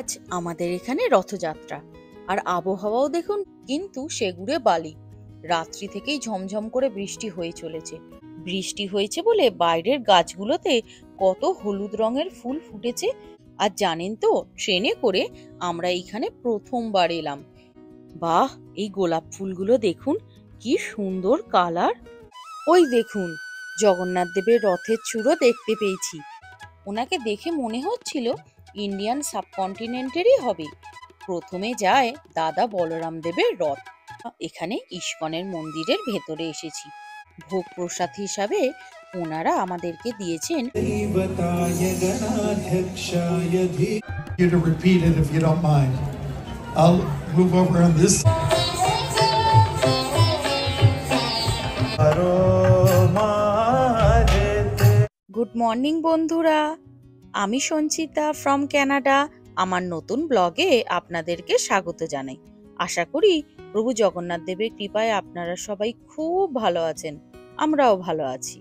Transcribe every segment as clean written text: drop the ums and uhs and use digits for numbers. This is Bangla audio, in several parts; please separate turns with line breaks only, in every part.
আজ আমাদের এখানে রথযাত্রা আর আবহাওয়াও দেখুন কিন্তু সেগুড়ে বালি। রাত্রি থেকেই ঝমঝম করে বৃষ্টি হয়ে চলেছে। বৃষ্টি হয়েছে বলে বাইরের গাছগুলোতে কত হলুদ রঙের ফুল ফুটেছে। আর জানেন তো, ট্রেনে করে আমরা এখানে প্রথমবার এলাম। বাহ, এই গোলাপ ফুলগুলো দেখুন, কি সুন্দর কালার। ওই দেখুন, জগন্নাথ দেবের রথের চূড়ো দেখতে পেয়েছি। ওনাকে দেখে মনে হচ্ছিল ইন্ডিয়ান সাবকন্টিনেন্টেরই হবে। প্রথমে যায় দাদা বলরাম দেবের রথ। এখানে ইস্কনের মন্দিরের ভেতরে এসেছি। ভোগ প্রসাদ হিসাবে ওনারা আমাদেরকে দিয়েছেন।
You to repeat it if you don't mind. I'll move over on this.
Good morning বন্ধুরা, আমি সঞ্চিতা ফ্রম ক্যানাডা। আমার নতুন ব্লগে আপনাদেরকে স্বাগত জানাই। আশা করি প্রভু জগন্নাথ দেবের কৃপায় আপনারা সবাই খুব ভালো আছেন। আমরাও ভালো আছি।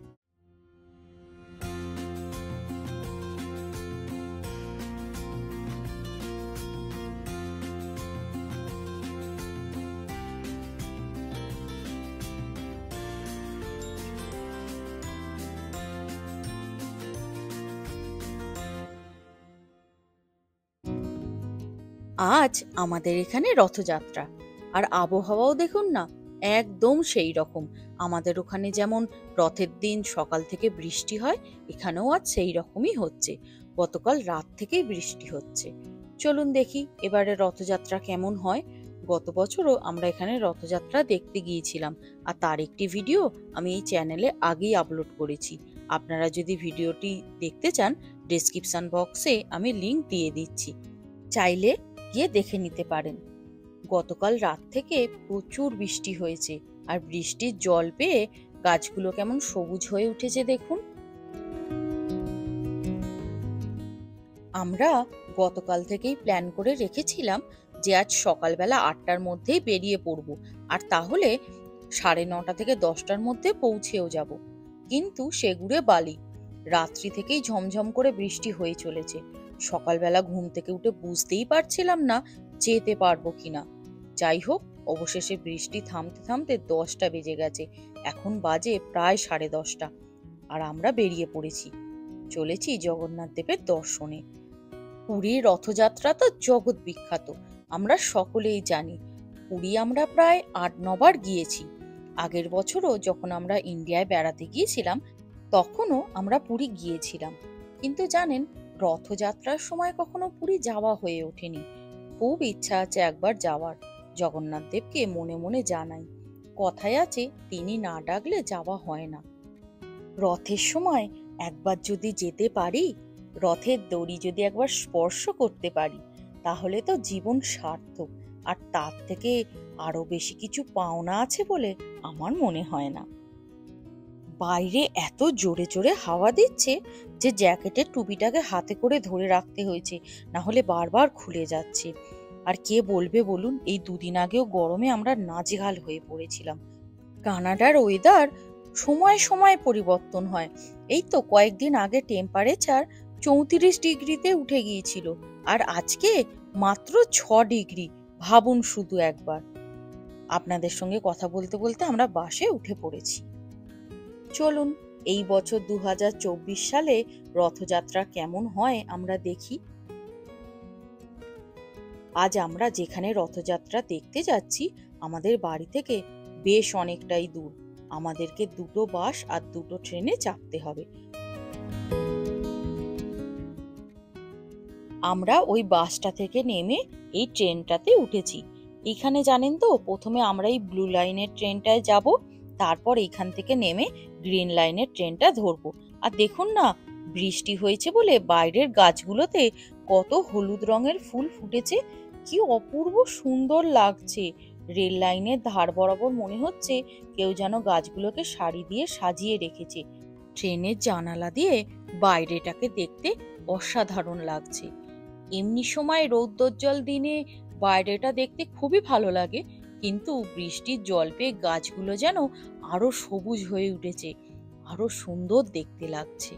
আজ আমাদের এখানে রথযাত্রা আর আবহাওয়াও দেখুন না, একদম সেই রকম। আমাদের ওখানে যেমন রথের দিন সকাল থেকে বৃষ্টি হয়, এখানেও আজ সেই রকমই হচ্ছে। গতকাল রাত থেকেই বৃষ্টি হচ্ছে। চলুন দেখি এবারে রথযাত্রা কেমন হয়। গত বছরও আমরা এখানে রথযাত্রা দেখতে গিয়েছিলাম, আর তার একটি ভিডিও আমি এই চ্যানেলে আগেই আপলোড করেছি। আপনারা যদি ভিডিওটি দেখতে চান, ডেসক্রিপশন বক্সে আমি লিংক দিয়ে দিচ্ছি, চাইলে গিয়ে দেখে নিতে পারেন। গতকাল রাত থেকে প্রচুর বৃষ্টি হয়েছে, আর বৃষ্টির জল পেয়ে গাছগুলো কেমন সবুজ হয়ে উঠেছে দেখুন। আমরা গতকাল থেকেই প্ল্যান করে রেখেছিলাম যে আজ সকালবেলা 8টার মধ্যেই বেরিয়ে পড়ব, আর তাহলে 9:30 থেকে 10টার মধ্যে পৌঁছেও যাব। কিন্তু সেগুড়ে বালি। রাত্রি থেকেই ঝমঝম করে বৃষ্টি হয়ে চলেছে। সকালবেলা ঘুম থেকে উঠে বুঝতেই পারছিলাম না যেতে পারবো কিনা। যাই হোক, অবশেষে বৃষ্টি থামতে থামতে 10টা বেজে গেছে। এখন বাজে প্রায় 10:30, আর আমরা বেরিয়ে পড়েছি। চলেছি জগন্নাথ দেবের দর্শনে। পুরীর রথযাত্রা তো জগৎ বিখ্যাত, আমরা সকলেই জানি। পুরী আমরা প্রায় 8-9 বার গিয়েছি। আগের বছরও যখন আমরা ইন্ডিয়ায় বেড়াতে গিয়েছিলাম, তখনও আমরা পুরী গিয়েছিলাম। কিন্তু জানেন, রথযাত্রার সময় কখনো পুরী যাওয়া হয়ে ওঠেনি। খুব ইচ্ছা আছে একবার যাওয়ার। জগন্নাথ দেবকে মনে মনে জানাই। কথায় আছে, তিনি না ডাকলে যাওয়া হয় না। রথের সময় একবার যদি যেতে পারি, রথের দড়ি যদি একবার স্পর্শ করতে পারি, তাহলে তো জীবন সার্থক। আর তার থেকে আরো বেশি কিছু পাওনা আছে বলে আমার মনে হয় না। বাইরে এত জোরে জোরে হাওয়া দিচ্ছে যে জ্যাকেটের টুপিটাকে হাতে করে ধরে রাখতে হয়েছে, না হলে বারবার খুলে যাচ্ছে। আর কে বলবে বলুন, এই দুদিন আগেও গরমে আমরা নাজেহাল হয়ে পড়েছিলাম। কানাডার ওয়েদার সময় সময় পরিবর্তন হয়। এই তো কয়েকদিন আগে টেম্পারেচার 34 ডিগ্রিতে উঠে গিয়েছিল, আর আজকে মাত্র 6 ডিগ্রি। ভাবুন শুধু একবার। আপনাদের সঙ্গে কথা বলতে বলতে আমরা বাসে উঠে পড়েছি। চলুন এই বছর 2024 সালে রথযাত্রা কেমন হয় আমরা দেখি। আজ আমরা যেখানে রথযাত্রা দেখতে যাচ্ছি, আমাদের বাড়ি থেকে বেশ অনেকটাই দূর। আমাদেরকে 2টো বাস আর 2টো ট্রেনে চাপতে হবে। আমরা ওই বাসটা থেকে নেমে এই ট্রেনটাতে উঠেছি। এখানে জানেন তো, প্রথমে আমরা এই ব্লু লাইনের ট্রেনটায় যাব, তারপর এখান থেকে নেমে গ্রিন লাইনের ট্রেনটা ধরবো। আর দেখুন না, বৃষ্টি হয়েছে বলে বাইরের গাছগুলোতে কত হলুদ রঙের ফুল ফুটেছে। কি অপূর্ব সুন্দর লাগছে। রেল লাইনের ধার বরাবর মনে হচ্ছে কেউ যেন গাছগুলোকে সারি দিয়ে সাজিয়ে রেখেছে। ট্রেনের জানালা দিয়ে বাইরেটাকে দেখতে অসাধারণ লাগছে। এমনি সময় রৌদ্রোজ্জ্বল দিনে বাইরেটা দেখতে খুবই ভালো লাগে, কিন্তু বৃষ্টির জল পেয়ে গাছগুলো যেন আরো সবুজ হয়ে উঠেছে, আরো সুন্দর দেখতে লাগছে।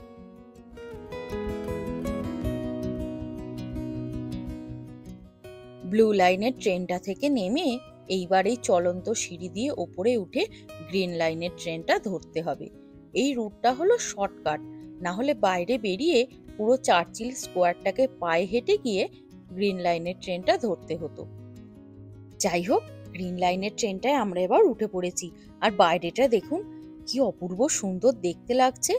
ব্লু লাইনের ট্রেনটা থেকে নেমে এইবার এই চলন্ত সিঁড়ি দিয়ে ওপরে উঠে গ্রিন লাইনের ট্রেনটা ধরতে হবে। এই রুটটা হলো শর্টকাট, না হলে বাইরে বেরিয়ে পুরো চার্চিল স্কোয়ারটাকে পায়ে হেঁটে গিয়ে গ্রিন লাইনের ট্রেনটা ধরতে হতো। যাই হোক, গ্রিন লাইনের ট্রেনটায় আমরা এবার উঠে পড়েছি। আর বাইরেটা দেখুন কি অপূর্ব সুন্দর দেখতে লাগছে।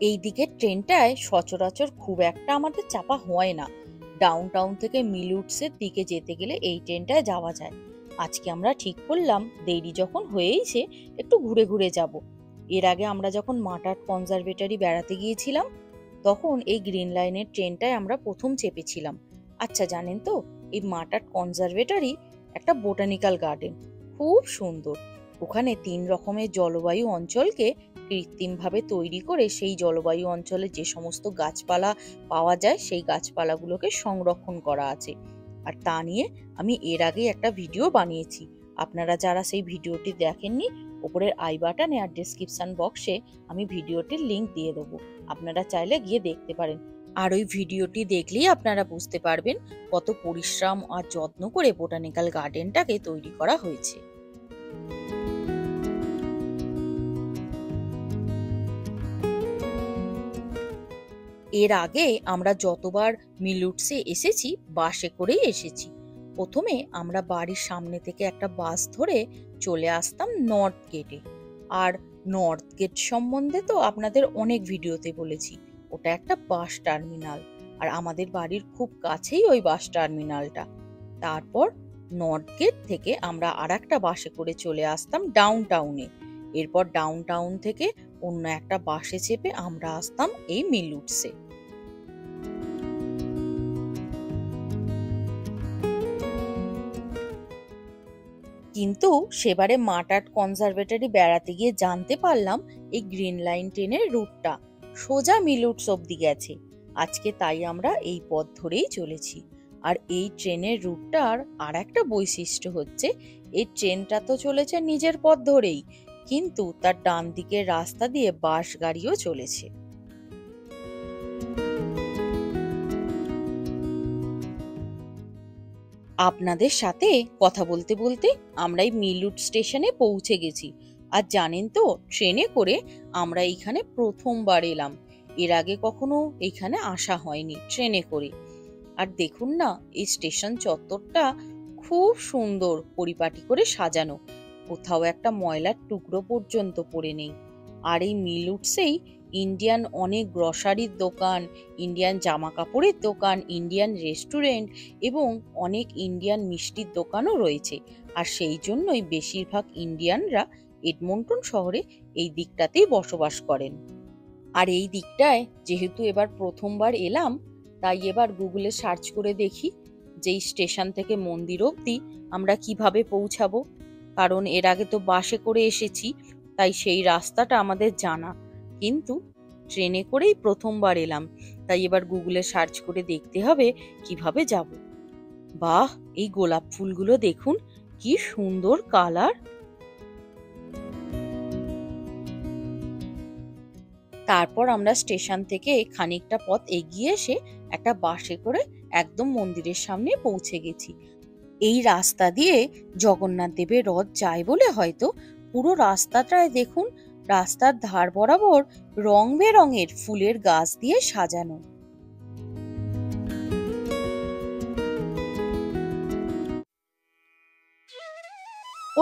এই দিকের ট্রেনটায় সচরাচর খুব একটা আমাদের চাপা হয় না। ডাউন টাউন থেকে মিলউডসের দিকে যেতে গেলে এই ট্রেনটায় যাওয়া যায়। আজকে আমরা ঠিক করলাম দেরি যখন হয়েইছে একটু ঘুরে ঘুরে যাব। এর আগে আমরা যখন মাটাট কনজারভেটরি বেড়াতে গিয়েছিলাম তখন এই গ্রিন লাইনের ট্রেনটায় আমরা প্রথম চেপেছিলাম। আচ্ছা জানেন তো, এই মাটাট কনজারভেটরি একটা বোটানিক্যাল গার্ডেন, খুব সুন্দর। ওখানে 3 রকমের জলবায়ু অঞ্চলকে কৃত্রিমভাবে তৈরি করে সেই জলবায়ু অঞ্চলে যে সমস্ত গাছপালা পাওয়া যায় সেই গাছপালাগুলোকে সংরক্ষণ করা আছে। আর তা নিয়ে আমি এর আগে একটা ভিডিও বানিয়েছি। আপনারা যারা সেই ভিডিওটি দেখেননি, উপরের আই বাটনে আর ডেসক্রিপশন বক্সে আমি ভিডিওটির লিংক দিয়ে দেবো, আপনারা চাইলে গিয়ে দেখতে পারেন। আর ওই ভিডিওটি দেখলেই আপনারা বুঝতে পারবেন কত পরিশ্রম আর যত্ন করে বোটানিক্যাল গার্ডেনটাকে তৈরি করা হয়েছে। এর আগে আমরা যতবার মিলউডসে এসেছি বাসে করেই এসেছি। প্রথমে আমরা বাড়ির সামনে থেকে একটা বাস ধরে চলে আসতাম নর্থ গেটে। আর নর্থ গেট সম্বন্ধে তো আপনাদের অনেক ভিডিওতে বলেছি, ওটা একটা বাস টার্মিনাল। আর আমাদের বাড়ির খুব কাছেই ওই বাস টার্মিনালটা। তারপর নর্থ গেট থেকে আমরা আরেকটা বাসে করে চলে আসতাম ডাউন টাউনে। এরপর ডাউন টাউন থেকে অন্য একটা বাসে চেপে আমরা আসতাম এই মিলউডসে। কিন্তু সেবারে মাটাট কনজারভেটরি বেড়াতে গিয়ে জানতে পারলাম এই গ্রিন লাইন ট্রেনের রুটটা সোজা মিলউডস অব্দি গেছে। আজকে তাই আমরা এই পথ ধরেই চলেছি। আর এই ট্রেনের রুটটার আর একটা বৈশিষ্ট্য হচ্ছে, এই ট্রেনটা তো চলেছে নিজের পথ ধরেই, কিন্তু তার ডান দিকের রাস্তা দিয়ে বাস গাড়িও চলেছে। আপনাদের সাথে কথা বলতে বলতে আমরা এই মিলউড স্টেশনে পৌঁছে গেছি। আর জানেন তো, ট্রেনে করে আমরা এখানে প্রথমবার এলাম। এর আগে কখনো এখানে আসা হয়নি ট্রেনে করে। আর দেখুন না, এই স্টেশন চত্বরটা খুব সুন্দর পরিপাটি করে সাজানো, কোথাও একটা ময়লার টুকরো পর্যন্ত পড়ে নেই। আর এই মিলউডসেই ইন্ডিয়ান অনেক গ্রসারির দোকান, ইন্ডিয়ান জামা কাপড়ের দোকান, ইন্ডিয়ান রেস্টুরেন্ট এবং অনেক ইন্ডিয়ান মিষ্টির দোকানও রয়েছে। আর সেই জন্যই বেশিরভাগ ইন্ডিয়ানরা এডমন্টন শহরে এই দিকটাতেই বসবাস করেন। আর এই দিকটায় যেহেতু এবার প্রথমবার এলাম, তাই এবার গুগলে সার্চ করে দেখি যে এই স্টেশন থেকে মন্দির অবধি আমরা কিভাবে পৌঁছাবো। কারণ এর আগে তো বাসে করে এসেছি, তাই সেই রাস্তাটা আমাদের জানা, কিন্তু ট্রেনে করেই প্রথমবার এলাম, তাই এবার গুগলে সার্চ করে দেখতে হবে কিভাবে যাব। বাহ, এই গোলাপ ফুলগুলো দেখুন কি সুন্দর কালার। তারপর আমরা স্টেশন থেকে খানিকটা পথ এগিয়ে এসে একটা বাসে করে একদম মন্দিরের সামনে পৌঁছে গেছি। এই রাস্তা দিয়ে জগন্নাথ দেবের রথ যায় বলে হয়তো পুরো রাস্তাটায় দেখুন রাস্তার ধার বরাবর রং বেরঙের ফুলের গাছ দিয়ে সাজানো।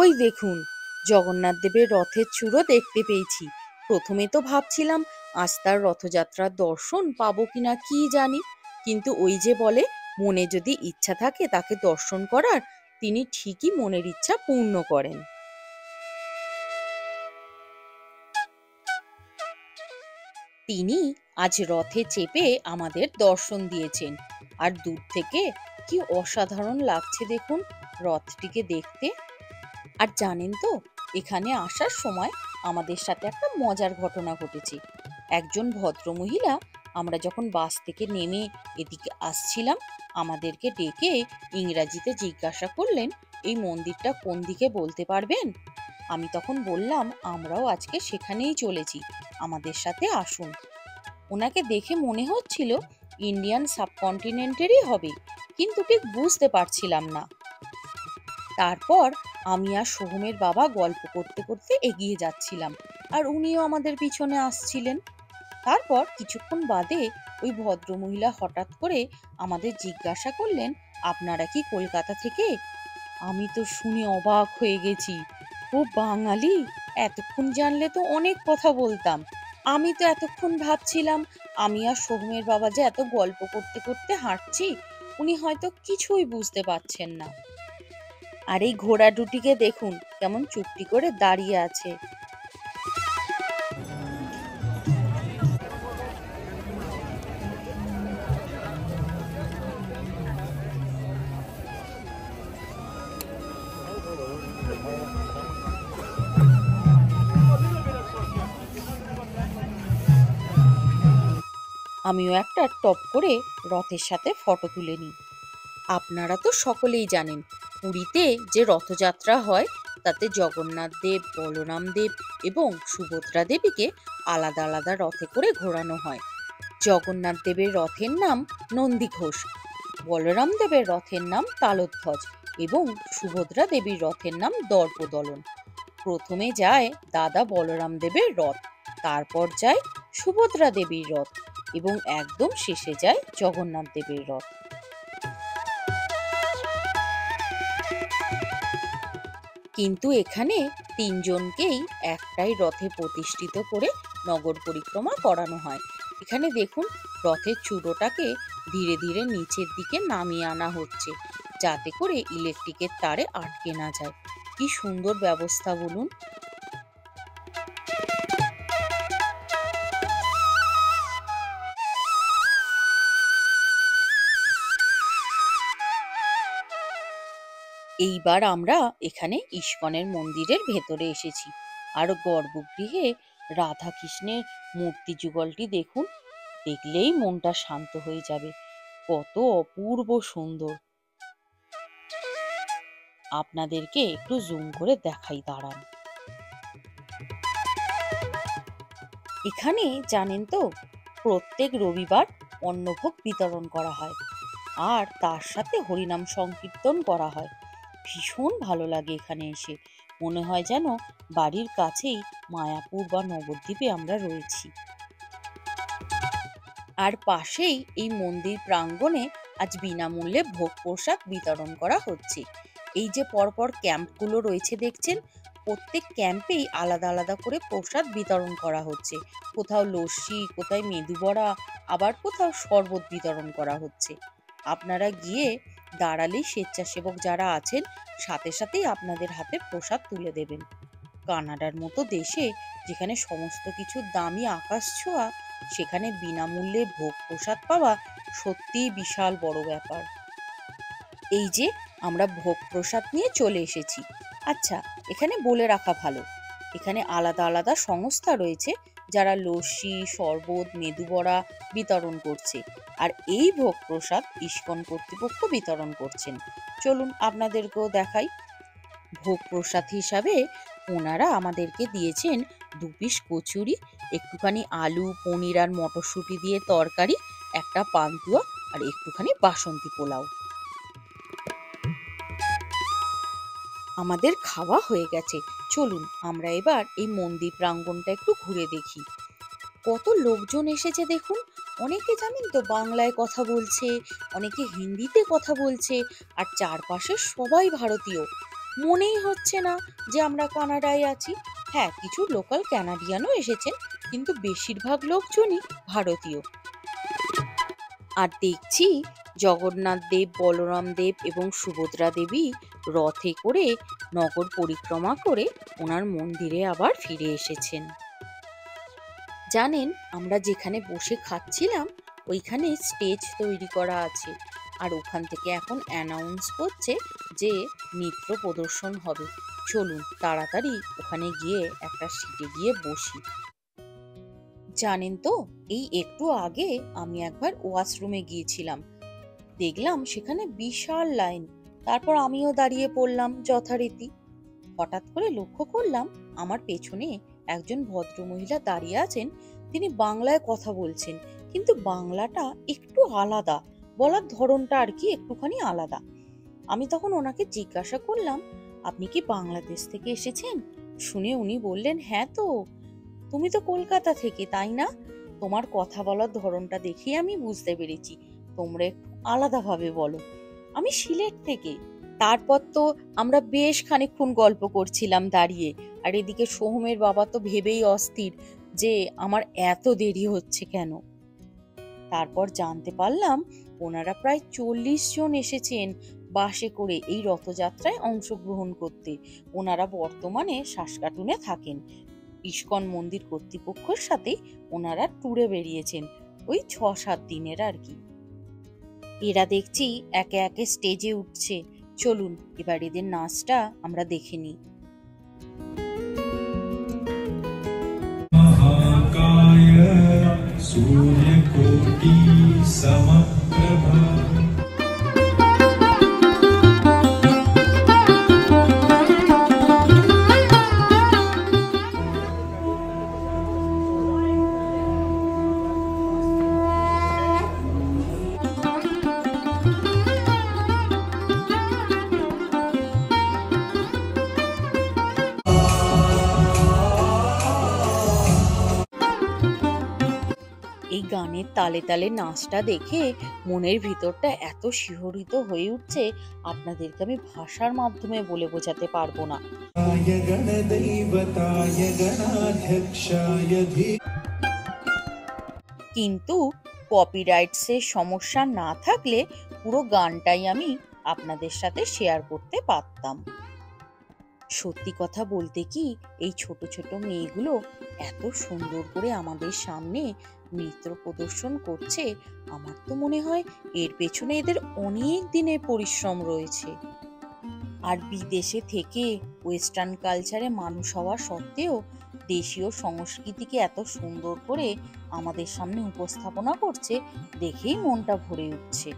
ওই দেখুন, জগন্নাথ দেবের রথের চূড়ো দেখতে পেয়েছি। প্রথমে তো ভাবছিলাম আজ তার রথযাত্রার দর্শন পাবো কিনা কি জানি, কিন্তু ওই যে বলে মনে যদি ইচ্ছা থাকে তাকে দর্শন করার, তিনি ঠিকই মনের ইচ্ছা পূর্ণ করেন। তিনি আজ রথে চেপে আমাদের দর্শন দিয়েছেন। আর দূর থেকে কি অসাধারণ লাগছে দেখুন রথটিকে দেখতে। আর জানেন তো, এখানে আসার সময় আমাদের সাথে একটা মজার ঘটনা ঘটেছে। একজন ভদ্রমহিলা আমরা যখন বাস থেকে নেমে এদিকে আসছিলাম, আমাদেরকে ডেকে ইংরাজিতে জিজ্ঞাসা করলেন, এই মন্দিরটা কোন দিকে বলতে পারবেন? আমি তখন বললাম, আমরাও আজকে সেখানেই চলেছি, আমাদের সাথে আসুন। ওনাকে দেখে মনে হচ্ছিল ইন্ডিয়ান সাবকন্টিনেন্টেরই হবে, কিন্তু ঠিক বুঝতে পারছিলাম না। তারপর আমি আর সোহমের বাবা গল্প করতে করতে এগিয়ে যাচ্ছিলাম, আর উনিও আমাদের পিছনে আসছিলেন। তারপর কিছুক্ষণ বাদে ওই ভদ্রমহিলা হঠাৎ করে আমাদের জিজ্ঞাসা করলেন, আপনারা কি কলকাতা থেকে? আমি তো শুনে অবাক হয়ে গেছি। ও বাঙালি! এতক্ষণ জানলে তো অনেক কথা বলতাম। আমি তো এতক্ষণ ভাবছিলাম আমি আর সোহমের বাবা যে এত গল্প করতে করতে হাঁটছি, উনি হয়তো কিছুই বুঝতে পারছেন না। আর এই ঘোড়া দুটিকে দেখুন কেমন চুপটি করে দাঁড়িয়ে আছে। আমিও একটা টপ করে রথের সাথে ফটো তুলে নিই। আপনারা তো সকলেই জানেন, পুরীতে যে রথযাত্রা হয় তাতে জগন্নাথ দেব, বলরাম দেব এবং সুভদ্রা দেবীকে আলাদা আলাদা রথে করে ঘোরানো হয়। জগন্নাথ দেবের রথের নাম নন্দীঘোষ, বলরাম দেবের রথের নাম তালধ্বজ এবং সুভদ্রা দেবীর রথের নাম দর্পদলন। প্রথমে যায় দাদা বলরাম দেবের রথ, তারপর যায় সুভদ্রা দেবীর রথ এবং একদম শেষে যায় জগন্নাথ দেবের রথ। কিন্তু এখানে তিনজনকেই একটাই রথে প্রতিষ্ঠিত করে নগর পরিক্রমা করানো হয়। এখানে দেখুন, রথের চূড়োটাকে ধীরে ধীরে নিচের দিকে নামিয়ে আনা হচ্ছে, যাতে করে ইলেকট্রিকের তারে আটকে না যায়। কি সুন্দর ব্যবস্থা বলুন। এইবার আমরা এখানে ইস্কনের মন্দিরের ভেতরে এসেছি, আর গর্ভগৃহে রাধা কৃষ্ণের মূর্তি যুগলটি দেখুন, দেখলেই মনটা শান্ত হয়ে যাবে। কত অপূর্ব সুন্দর! আপনাদেরকে একটু জুম করে দেখাই, দাঁড়ান। এখানে জানেন তো, প্রত্যেক রবিবার অন্নভোগ বিতরণ করা হয়, আর তার সাথে হরিনাম সংকীর্তন করা হয়। ভীষণ ভালো লাগে এখানে এসে, মনে হয় যেন বাড়ির কাছেই মায়াপুর বা নবদ্বীপে আমরা রয়েছি। আর পাশেই এই মন্দির প্রাঙ্গণে আজ বিনামূল্যে ভোগ প্রসাদ বিতরণ করা হচ্ছে। এই যে পরপর ক্যাম্পগুলো রয়েছে দেখছেন, প্রত্যেক ক্যাম্পেই আলাদা আলাদা করে প্রসাদ বিতরণ করা হচ্ছে। কোথাও লস্যি, কোথায় মেদু বড়া, আবার কোথাও শরবত বিতরণ করা হচ্ছে। আপনারা গিয়ে দাঁড়ালেই স্বেচ্ছাসেবক যারা আছেন সাথে সাথেই আপনাদের হাতে প্রসাদ তুলে দেবেন। কানাডার মতো দেশে, যেখানে সমস্ত কিছুর দামই আকাশ ছোঁয়া, সেখানে বিনামূল্যে ভোগ প্রসাদ পাওয়া সত্যিই বিশাল বড় ব্যাপার। এই যে আমরা ভোগ প্রসাদ নিয়ে চলে এসেছি। আচ্ছা, এখানে বলে রাখা ভালো, এখানে আলাদা আলাদা সংস্থা রয়েছে যারা লস্যি, শরবত, মেদু বড়া বিতরণ করছে, আর এই ভোগ প্রসাদ ইস্কন কর্তৃপক্ষ বিতরণ করছেন। চলুন আপনাদেরকেও দেখাই। ভোগ প্রসাদ হিসাবে ওনারা আমাদেরকে দিয়েছেন 2 পিস কচুরি, একটুখানি আলু, পনির আর মটরশুঁটি দিয়ে তরকারি, একটা পান্তুয়া আর একটুখানি বাসন্তী পোলাও। আমাদের খাওয়া হয়ে গেছে, চলুন আমরা এবার এই মন্দির প্রাঙ্গণটা একটু ঘুরে দেখি। কত লোকজন এসেছে দেখুন। অনেকে জানেন তো বাংলায় কথা বলছে, অনেকে হিন্দিতে কথা বলছে, আর চারপাশে সবাই ভারতীয়। মনেই হচ্ছে না যে আমরা কানাডায় আছি। হ্যাঁ, কিছু লোকাল ক্যানাডিয়ানও এসেছেন, কিন্তু বেশিরভাগ লোকজনই ভারতীয়। আর দেখছি জগন্নাথ দেব, বলরাম দেব এবং সুভদ্রা দেবী রথে করে নগর পরিক্রমা করে ওনার মন্দিরে আবার ফিরে এসেছেন। জানেন, আমরা যেখানে বসে খাচ্ছিলাম ওইখানে স্টেজ তৈরি করা আছে, আর ওখান থেকে এখন অ্যানাউন্স করছে যে নৃত্য প্রদর্শন হবে। চলুন তাড়াতাড়ি ওখানে গিয়ে একটা সিটে গিয়ে বসি। জানেন তো, এই একটু আগে আমি একবার ওয়াশরুমে গিয়েছিলাম, দেখলাম সেখানে বিশাল লাইন। তারপর আমিও দাঁড়িয়ে পড়লাম যথারীতি। হঠাৎ করে লক্ষ্য করলাম আমার পেছনে একজন ভদ্রমহিলা দাঁড়িয়ে আছেন। তিনি বাংলায় কথা বলছেন, কিন্তু বাংলাটা একটু আলাদা, বলার ধরনটা আর কি একটুখানি আলাদা। আমি তখন ওনাকে জিজ্ঞাসা করলাম, আপনি কি বাংলাদেশ থেকে এসেছেন? শুনে উনি বললেন, হ্যাঁ তো, তুমি তো কলকাতা থেকে, তাই না? তোমার কথা বলার ধরনটা দেখেই আমি বুঝতে পেরেছি তোমরা একটু আলাদাভাবে বলো। আমি সিলেট থেকে। তারপর তো আমরা বেশ খানিকক্ষণ গল্প করছিলাম দাঁড়িয়ে, আর এদিকে সোহমের বাবা তো ভেবেই অস্থির যে আমার এত দেরি হচ্ছে কেন। তারপর জানতে পারলাম ওনারা প্রায় 40 জন এসেছেন বাসে করে এই রথযাত্রায় অংশগ্রহণ করতে। ওনারা বর্তমানে সাসকাটুনে থাকেন। ইস্কন মন্দির কর্তৃপক্ষের সাথে ওনারা ট্যুরে বেরিয়েছেন, ওই 6-7 দিনের আর কি। এরা দেখছি একে একে স্টেজে উঠছে। চলুন এবার এদের নাচটা আমরা দেখে নিই।
महाकाय सूर्यकोटि समप्रभा।
এই গানের তালে তালে নাচটা দেখে মনের ভিতরটা এত শিহরিত হয়ে উঠছে, আপনাদেরকে আমি ভাষার মাধ্যমে বলে বোঝাতে পারবো না। কিন্তু কপিরাইটসের সমস্যা না থাকলে পুরো গানটাই আমি আপনাদের সাথে শেয়ার করতে পারতাম। সত্যি কথা বলতে কি, এই ছোট ছোট মেয়েগুলো এত সুন্দর করে আমাদের সামনে নৃত্য প্রদর্শন করছে, আমার তো মনে হয় এর পেছনে এদের অনেক দিনের পরিশ্রম রয়েছে। আর বিদেশে থেকে ওয়েস্টার্ন কালচারে মানুষ হওয়া সত্ত্বেও দেশীয় সংস্কৃতিকে এত সুন্দর করে আমাদের সামনে উপস্থাপনা করছে, দেখেই মনটা ভরে উঠছে।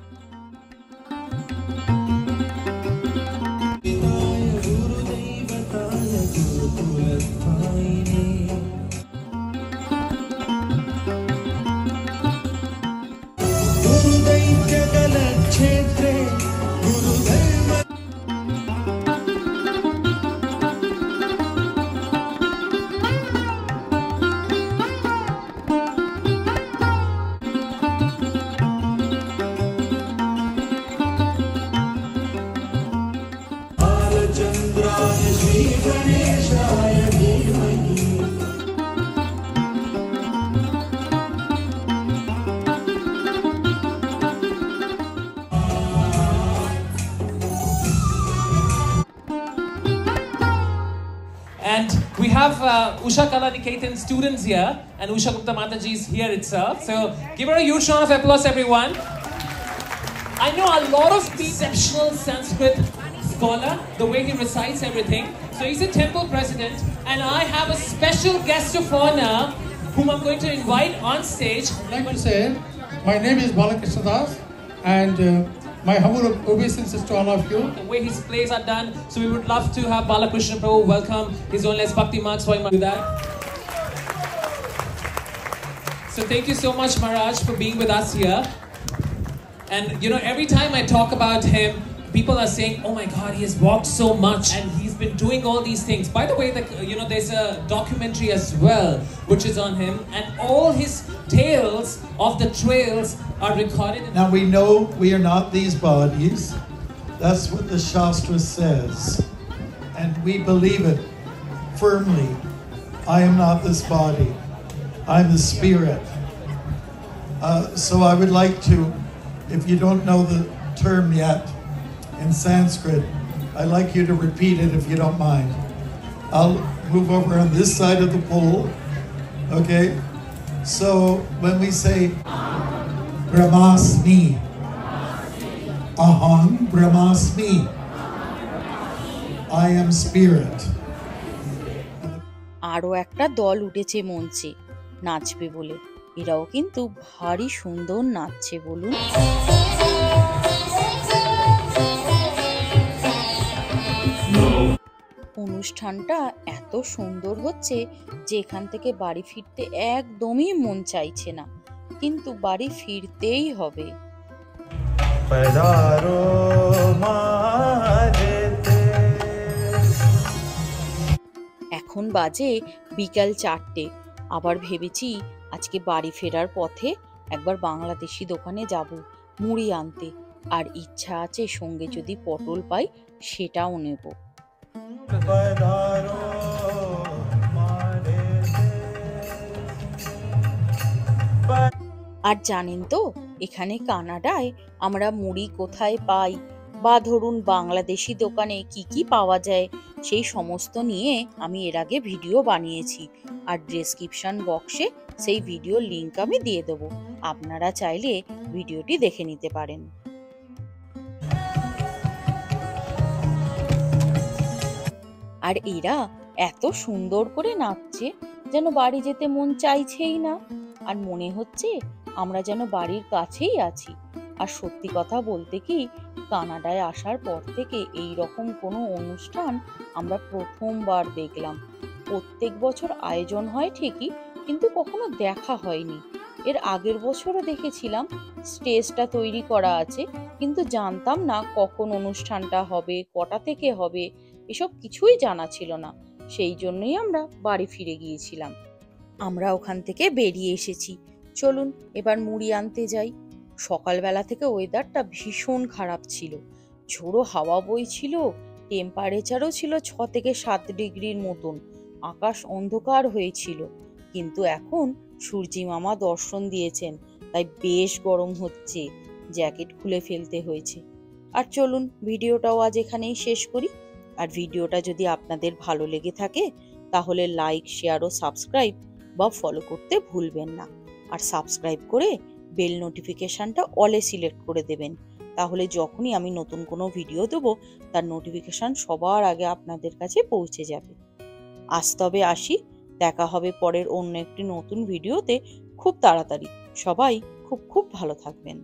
And we have Usha Kalaniketan students here, and Usha Gupta Mataji is here itself. So give her a huge round of applause, everyone. I know a lot of exceptional Sanskrit scholar, the way he recites everything. So he's a temple president, and I have a special guest of honor whom I'm going to invite on stage.
I'd like to say, my name is Balakrishna Das, and my humble obeisances to all of you.
The way his plays are done, so we would love to have Balakrishna Prabhu welcome his own Les Bhakti Marks for him to do that. So thank you so much, Maharaj, for being with us here. And you know, every time I talk about him, people are saying, oh my God, he has walked so much and he's been doing all these things. By the way, you know, there's a documentary as well, which is on him, and all his tales of the trails are recorded.
Now we know we are not these bodies. That's what the Shastra says. And we believe it firmly. I am not this body. I'm the spirit. So I would like to, if you don't know the term yet in Sanskrit, I'd like you to repeat it if you don't mind. I'll move over on this side of the pole. Okay? So when we say Brahmasmi, Aham Brahmasmi, I am spirit.
আরো একটা দল উঠেছে মঞ্চে নাচবে বলে। এরাও কিন্তু ভারী সুন্দর নাচছে বলুন। অনুষ্ঠানটা এত সুন্দর হচ্ছে যে এখান থেকে বাড়ি ফিরতে একদমই মন চাইছে না, কিন্তু বাড়ি ফিরতেই হবে। এখন বাজে বিকাল 4টে। আবার ভেবেছি আজকে বাড়ি ফেরার পথে একবার বাংলাদেশি দোকানে যাব মুড়ি আনতে, আর ইচ্ছা আছে সঙ্গে যদি পটল পাই সেটাও নেব। আর জানেন তো এখানে কানাডায় আমরা মুড়ি কোথায় পাই বা ধরুন বাংলাদেশি দোকানে কি কি পাওয়া যায় সেই সমস্ত নিয়ে আমি এর আগে ভিডিও বানিয়েছি, আর ডেসক্রিপশন বক্সে সেই ভিডিওর লিংক আমি দিয়ে দেবো, আপনারা চাইলে ভিডিওটি দেখে নিতে পারেন। আর এরা এত সুন্দর করে নাচছে যেন বাড়ি যেতে মন চাইছেই না, আর মনে হচ্ছে আমরা যেন বাড়ির কাছেই আছি। আর সত্যি কথা বলতে কি, কানাডায় আসার পর থেকে এই রকম কোনো অনুষ্ঠান আমরা প্রথমবার দেখলাম। প্রত্যেক বছর আয়োজন হয় ঠিকই, কিন্তু কখনো দেখা হয়নি। এর আগের বছরও দেখেছিলাম স্টেজটা তৈরি করা আছে, কিন্তু জানতাম না কখন অনুষ্ঠানটা হবে, কটা থেকে হবে, এসব কিছুই জানা ছিল না। সেই জন্যই আমরা বাড়ি ফিরে গিয়েছিলাম। আমরা ওখান থেকে বেরিয়ে এসেছি, চলুন এবার মুড়ি আনতে যাই। সকালবেলা থেকে ওয়েদারটা ভীষণ খারাপ ছিল, ঝোড়ো হাওয়া বইছিল, টেম্পারেচারও ছিল 6 থেকে 7 ডিগ্রির মতন, আকাশ অন্ধকার হয়েছিল। কিন্তু এখন সূর্যি মামা দর্শন দিয়েছেন, তাই বেশ গরম হচ্ছে, জ্যাকেট খুলে ফেলতে হয়েছে। আর চলুন ভিডিওটাও আজ এখানেই শেষ করি। আর ভিডিওটা যদি আপনাদের ভালো লেগে থাকে তাহলে লাইক, শেয়ার ও সাবস্ক্রাইব বা ফলো করতে ভুলবেন না। আর সাবস্ক্রাইব করে বেল নোটিফিকেশনটা অলে সিলেক্ট করে দেবেন, তাহলে যখনই আমি নতুন কোনো ভিডিও দেবো তার নোটিফিকেশন সবার আগে আপনাদের কাছে পৌঁছে যাবে। আজ তবে আসি, দেখা হবে পরের অন্য একটি নতুন ভিডিওতে খুব তাড়াতাড়ি। সবাই খুব খুব ভালো থাকবেন।